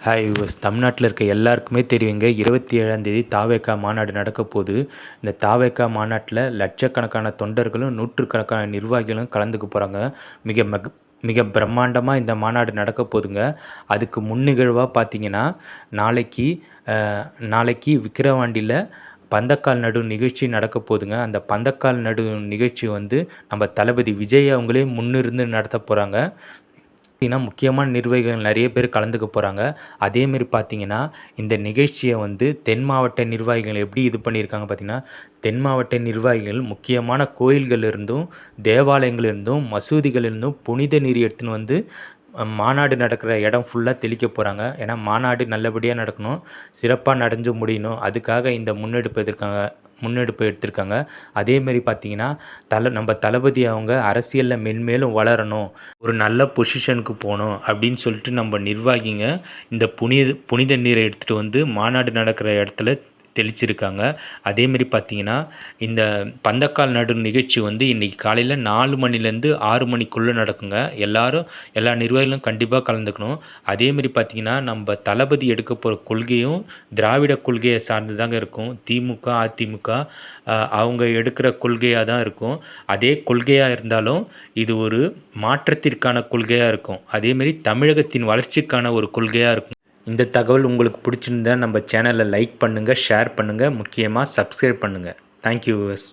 Hi yours. தமிழ்நாட்டில் இருக்க எல்லாருக்குமே தெரியுங்க, 27ஆம் தேதி தாவேகா மாநாடு நடக்க போகுது. இந்த தாவேகா மாநாட்டில் லட்சக்கணக்கான தொண்டர்களும் நூற்றுக்கணக்கான நிர்வாகிகளும் கலந்துக்க போகிறாங்க. மிக மக மிக பிரம்மாண்டமாக இந்த மாநாடு நடக்க போகுதுங்க. அதுக்கு முன்னிகழ்வாக பார்த்தீங்கன்னா, நாளைக்கு நாளைக்கு விக்கிரவாண்டியில் பந்தக்கால் நடும் நிகழ்ச்சி நடக்க போகுதுங்க. அந்த பந்தக்கால் நடும் நிகழ்ச்சி வந்து நம்ம தளபதி விஜய் அவங்களே முன்னிருந்து நடத்த போகிறாங்க. பார்த்தீங்கன்னா முக்கியமான நிர்வாகிகள் நிறைய பேர் கலந்துக்க போகிறாங்க. அதேமாரி பார்த்தீங்கன்னா, இந்த நிகழ்ச்சியை வந்து தென் மாவட்ட நிர்வாகிகள் எப்படி இது பண்ணியிருக்காங்க பார்த்தீங்கன்னா, தென் மாவட்ட நிர்வாகிகள் முக்கியமான கோயில்கள் இருந்தும், தேவாலயங்கள் இருந்தும், மசூதிகள் இருந்தும் புனித நீர் எடுத்துன்னு வந்து மாநாடு நடக்கிற இடம் ஃபுல்லாக தெளிக்க போகிறாங்க. ஏன்னா மாநாடு நல்லபடியாக நடக்கணும், சிறப்பாக நடந்து முடியணும். அதுக்காக இந்த முன்னெடுப்பு எடுத்திருக்காங்க. அதேமாரி பார்த்தீங்கன்னா, நம்ம தளபதி அவங்க அரசியலில் மென்மேலும் வளரணும், ஒரு நல்ல பொசிஷனுக்கு போகணும் அப்படின்னு சொல்லிட்டு நம்ம நிர்வாகிங்க இந்த புனித நீரை எடுத்துகிட்டு வந்து மாநாடு நடக்கிற இடத்துல தெளிச்சிருக்காங்க. அதேமாரி பார்த்தீங்கன்னா, இந்த பந்தக்கால் நடும் நிகழ்ச்சி வந்து இன்றைக்கி காலையில் 4 மணிலேருந்து 6 மணிக்குள்ளே நடக்குங்க. எல்லா நிர்வாகிகளும் கண்டிப்பாக கலந்துக்கணும். அதேமாரி பார்த்தீங்கன்னா, நம்ம தளபதி எடுக்க போகிற கொள்கையும் திராவிட கொள்கையை சார்ந்து தாங்க இருக்கும். திமுக, அதிமுக அவங்க எடுக்கிற கொள்கையாக தான் இருக்கும். அதே கொள்கையாக இருந்தாலும் இது ஒரு மாற்றத்திற்கான கொள்கையாக இருக்கும். அதேமாரி தமிழகத்தின் வளர்ச்சிக்கான ஒரு கொள்கையாக இருக்கும். இந்த தகவல் உங்களுக்கு பிடிச்சிருந்தா நம்ம சேனலை லைக் பண்ணுங்கள், ஷேர் பண்ணுங்கள், முக்கியமாக சப்ஸ்கிரைப் பண்ணுங்கள். Thank you viewers.